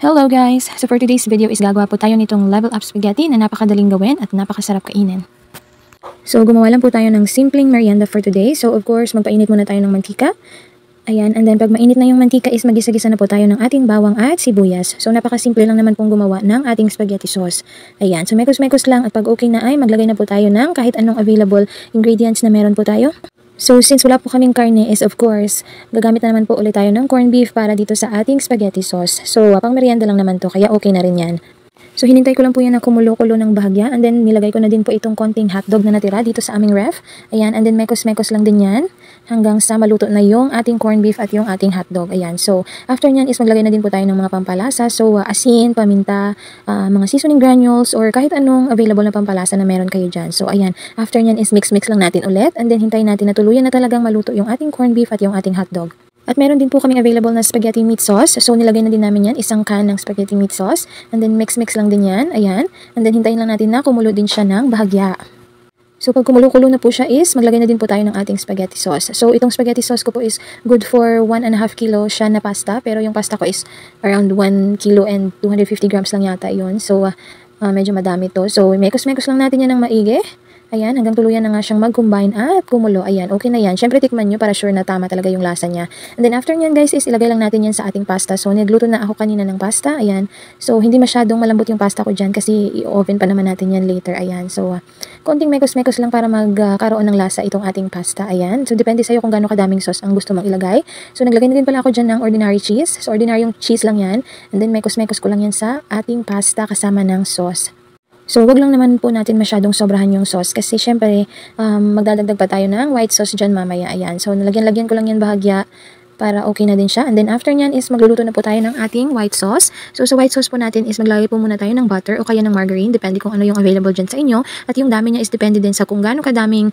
Hello guys! So for today's video is gagawa po tayo nitong level up spaghetti na napakadaling gawin at napakasarap kainin. So gumawa lang po tayo ng simpleng merienda for today. So of course magpainit muna tayo ng mantika. Ayan, and then pag mainit na yung mantika is magisa-gisa na po tayo ng ating bawang at sibuyas. So napakasimple lang naman pong gumawa ng ating spaghetti sauce. Ayan, so mekos-mekos lang at pag okay na ay maglagay na po tayo ng kahit anong available ingredients na meron po tayo. So since wala po kaming karne is of course, gagamit na naman po ulit tayo ng corned beef para dito sa ating spaghetti sauce. So pang merienda lang naman to, kaya okay na rin yan. So hinintay ko lang po yan na kumulo-kulo ng bahagya, and then nilagay ko na din po itong konting hotdog na natira dito sa aming ref. Ayan, and then mekos-mekos lang din yan hanggang sa maluto na yung ating corned beef at yung ating hotdog. Ayan, so after nyan is maglagay na din po tayo ng mga pampalasa. So asin, paminta, mga seasoning granules or kahit anong available na pampalasa na meron kayo dyan. So ayan, after nyan is mix-mix lang natin ulit, and then hintayin natin na tuluyan na talagang maluto yung ating corned beef at yung ating hotdog. At meron din po kaming available na spaghetti meat sauce. So nilagay na din namin yan, isang can ng spaghetti meat sauce. And then mix-mix lang din yan. Ayan. And then hintayin lang natin na kumulo din siya ng bahagya. So pag kumulo-kulo na po siya is maglagay na din po tayo ng ating spaghetti sauce. So itong spaghetti sauce ko po is good for 1.5 kilo siya na pasta. Pero yung pasta ko is around 1 kilo and 250 grams lang yata yun. So medyo madami to. So mekos-mekos lang natin yan ng maigi. Ayan, hanggang tuluyan na nga siyang mag-combine at kumulo. Ayan, okay na yan. Siyempre, tikman nyo para sure na tama talaga yung lasa niya. And then, after nyan, guys, is ilagay lang natin yan sa ating pasta. So, nagluto na ako kanina ng pasta. Ayan. So, hindi masyadong malambot yung pasta ko dyan kasi i-oven pa naman natin yan later. Ayan. So, konting mekos-mekos lang para magkaroon ng lasa itong ating pasta. Ayan. So, depende sa'yo kung gaano kadaming sauce ang gusto mong ilagay. So, naglagay na din pala ako dyan ng ordinary cheese. So, ordinaryong cheese lang yan. And then, mekos-mekos ko lang yan sa ating pasta kasama ng sauce. So, wag lang naman po natin masyadong sobrahan yung sauce kasi syempre, magdadagdag pa tayo ng white sauce dyan mamaya. Ayan. So, nalagyan-lagyan ko lang yan bahagya para okay na din siya. And then, after nyan is magluluto na po tayo ng ating white sauce. So, sa white sauce po natin is maglagay po muna tayo ng butter o kaya ng margarine. Depende kung ano yung available dyan sa inyo. At yung dami niya is depende din sa kung gaano kadaming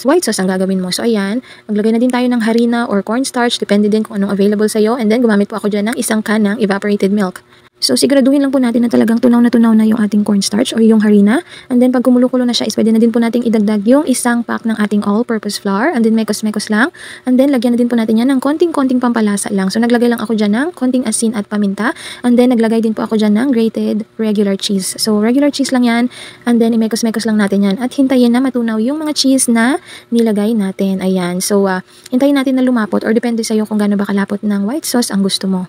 white sauce ang gagawin mo. So, ayan. Maglagay na din tayo ng harina or cornstarch. Depende din kung anong available sa'yo. And then, gumamit po ako dyan ng isang can ng evaporated milk. So, siguraduhin lang po natin na talagang tunaw na yung ating cornstarch o yung harina. And then, pag kumulo-kulo na siya, is pwede na din po nating idagdag yung isang pack ng ating all-purpose flour. And then, mekos-mekos lang. And then, lagyan na din po natin yan ng konting-konting pampalasa lang. So, naglagay lang ako dyan ng konting asin at paminta. And then, naglagay din po ako dyan ng grated regular cheese. So, regular cheese lang yan. And then, imekos-mekos lang natin yan. At hintayin na matunaw yung mga cheese na nilagay natin. Ayan. So, hintayin natin na lumapot or depende sa'yo kung gaano ba kalapot ng white sauce ang gusto mo.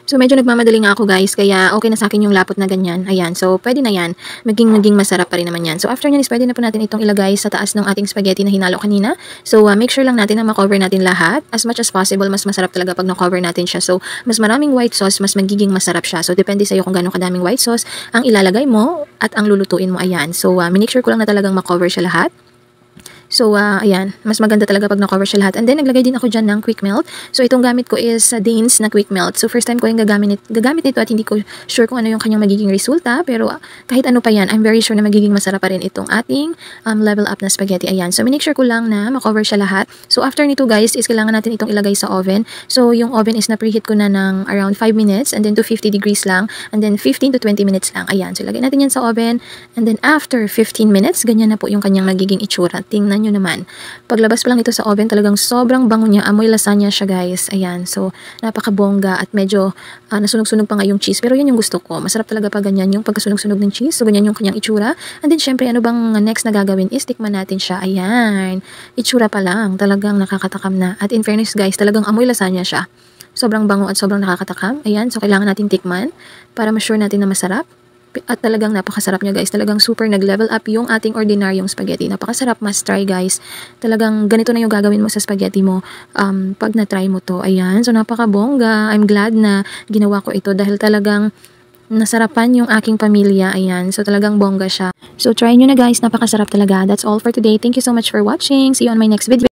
So, medyo nagmamadali nga ako guys, kaya okay na sa akin yung lapot na ganyan. Ayan, so pwede na yan. Maging masarap pa rin naman yan. So, after nyan is pwede na po natin itong ilagay sa taas ng ating spaghetti na hinalo kanina. So, make sure lang natin na makover natin lahat. As much as possible, mas masarap talaga pag na-cover natin siya. So, mas maraming white sauce, mas magiging masarap siya. So, depende sa'yo kung gano'ng kadaming white sauce ang ilalagay mo at ang lulutuin mo. Ayan, so make sure ko lang na talagang makover siya lahat. So, ayan, mas maganda talaga pag na-cover siya lahat. And then, naglagay din ako dyan ng quick melt. So, itong gamit ko is Danes na quick melt. So, first time ko yung gagamit nito at hindi ko sure kung ano yung kanyang magiging resulta. Pero, kahit ano pa yan, I'm very sure na magiging masarap pa rin itong ating level up na spaghetti. Ayan. So, make sure ko lang na makover siya lahat. So, after nito guys, is kailangan natin itong ilagay sa oven. So, yung oven is na-preheat ko na ng around 5 minutes and then to 50 degrees lang. And then, 15 to 20 minutes lang. Ayan. So, ilagay natin yan sa oven. And then, after 15 minutes, ganyan na po yung kanyang magiging itsura. Tingnan nyo naman. Paglabas pa lang ito sa oven, talagang sobrang bango niya. Amoy lasagna siya guys. Ayan. So, napakabongga at medyo nasunog-sunog pa nga yung cheese. Pero yun yung gusto ko. Masarap talaga pag ganyan yung pagkasunog-sunog ng cheese. So, ganyan yung kanyang itsura. And then, syempre, ano bang next na gagawin is tikman natin siya. Ayan. Itsura pa lang. Talagang nakakatakam na. At in fairness guys, talagang amoy lasagna siya. Sobrang bango at sobrang nakakatakam. Ayan. So, kailangan natin tikman para ma-sure natin na masarap. At talagang napakasarap niya guys. Talagang super nag-level up yung ating ordinaryong spaghetti. Napakasarap, must try guys. Talagang ganito na yung gagawin mo sa spaghetti mo pag na-try mo to. Ayan, so napakabongga. I'm glad na ginawa ko ito dahil talagang nasarapan yung aking pamilya. Ayan, so talagang bongga siya. So try nyo na guys, napakasarap talaga. That's all for today. Thank you so much for watching. See you on my next video.